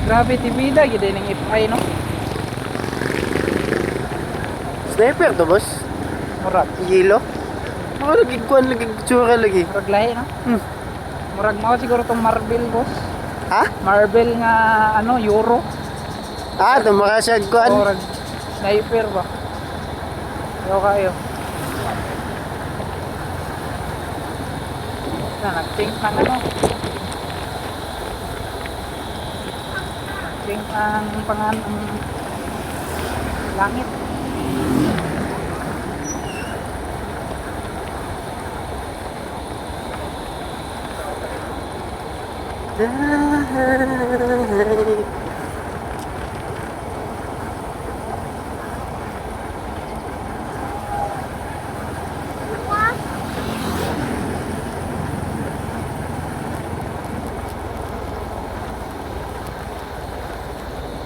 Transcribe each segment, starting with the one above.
Grabe tibida gid ning FI no. Sniper to, boss. Murag Yelo. Mga lagi kuan lagi tsura lagi. murag lahi no. Hmm. Murag mao siguro tong Marvel boss. Ha? Marvel nga ano Euro. Ah, tumaka siya kuan. Murag sniper ba. Yo kayo. Nag-think ng ano. Nag-think ang ang langit.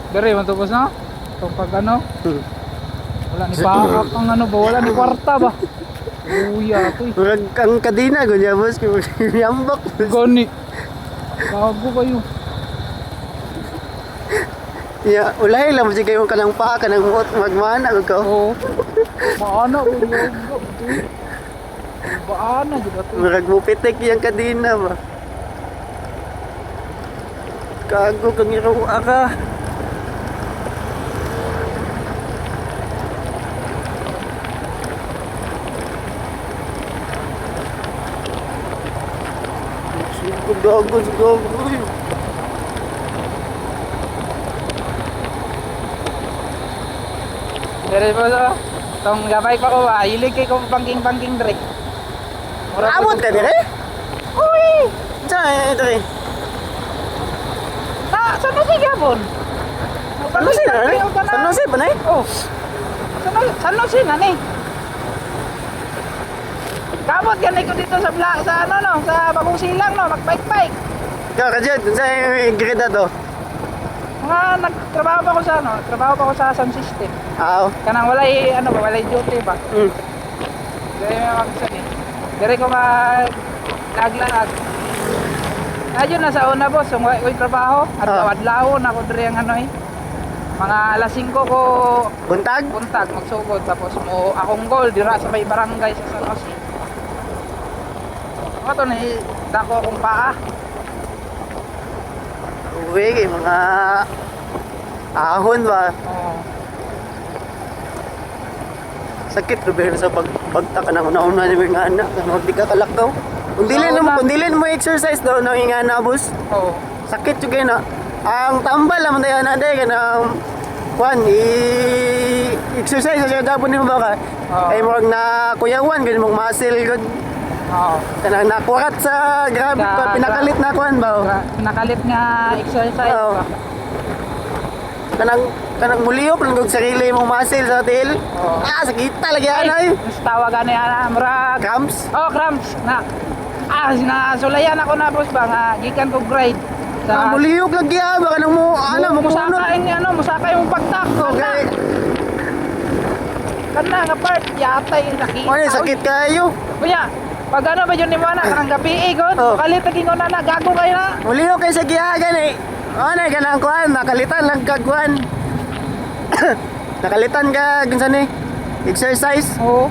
Dari matubos na? Itong pag ano? Wala ni paak ang ano ba? Wala ni kwarta ba? Uya ito eh. Murag ang kadina gunya, boss. Yambak. Gani. Bago kayo. Ya, ulay lang kasi kayo kanang pa kanang magmana ko. Oo. Maana ko yung baana juga to. Murag mo pitik yang kadina ba. Kago kang iraw ka. Gago. Dari po so. Tong gabay pa ko ba? Hilig kay kong pangking drink. Amot ka dire? Uy! Diyan, ito eh. Saan na si Gabon? Ano si na? Ano si panay? Oh. Saan na si nani? Kamot ganay ko dito sa ano no, sa Bagong Silang no, mag-bike. Kaya ka dyan, sa greda to. Mga nagtrabaho pa ako sa ano, trabaho pa ako sa sound system. Oo. Kanang walay ano ba, walay duty ba? Dire may magsan eh. Dire ko naglaag. Ayun na sa una boss, yung way trabaho at adlaw na ko dire ang ano eh. Mga alas 5 ko Buntag? magsugod tapos mo akong goal dira sa may barangay sa San Jose. Ano ni dako akong paa. Uwi, mga ahon ba? Oo. Sakit ko ba sa pagta ka na una-una ni mga anak. Huwag di ka kalakaw. Kung dili mo exercise daw nang ingana, boss. Oo. Sakit juga na. Ang tambal naman tayo na day kanang kuan exercise sa gabon nimo ba ka? Ay mo na kuyawan gid mong muscle gud. Oo. Kanang nakurat sa grabe pinakalit na kuan ba? Pinakalit nga exercise Oo. ba? Kanang muliyop lang gud sarili mong muscle sa til. Oo. Sakita lagi anay. Mas tawagan ni ana murag Cramps. oh cramps na sinasulayan ako na boss ba nga gikan ko grade sa Muliyop lagi ba kanang mo mo musaka yung musaka yung pagtak. Okay. Kana nga part yatay sakit. Oy, sakit kayo. Kuya, pag ano ba yun ni mo na kanang gabi god, kalit lagi ko na gago kayo na. Muliyop kay sa gihagan eh. Ano kanang kuan nakalitan lang kag kuan. Nakalitan ka ginsan ni exercise. Oo.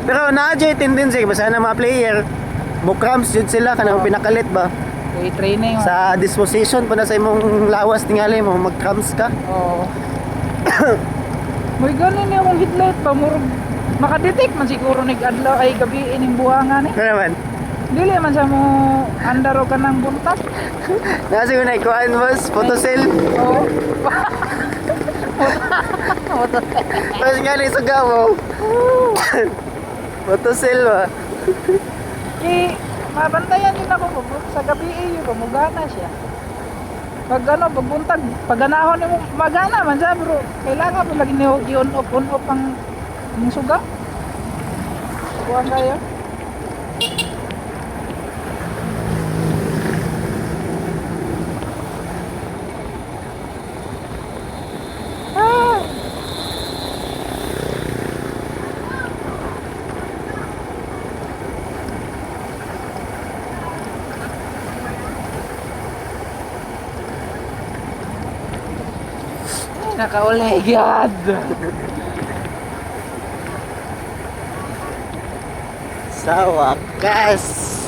Pero na-adjust tendency basta na mga player cramps jud sila kanang pinakalit ba May training. sa disposition pa na sa imong lawas tingali mo mag-cramps ka. Oo. May ganin yung headlight pa murag makadetect man siguro nig adlaw ay gabi ining buhangan eh. Ano naman? Dili man sa mo andaro ka ng buntas. Nasa ko na ikuan boss, photocell. Oo. Mas nga sa gawo. Photocell ba? Mabantayan din ako sa gabi yung pamugana siya. Pag ano, pagbuntag, pag ganahon mo magana man siya bro. Kailangan mo lagi niyo i-on off ang suga. Buwan kayo. nakauli gyud. Sa wakas.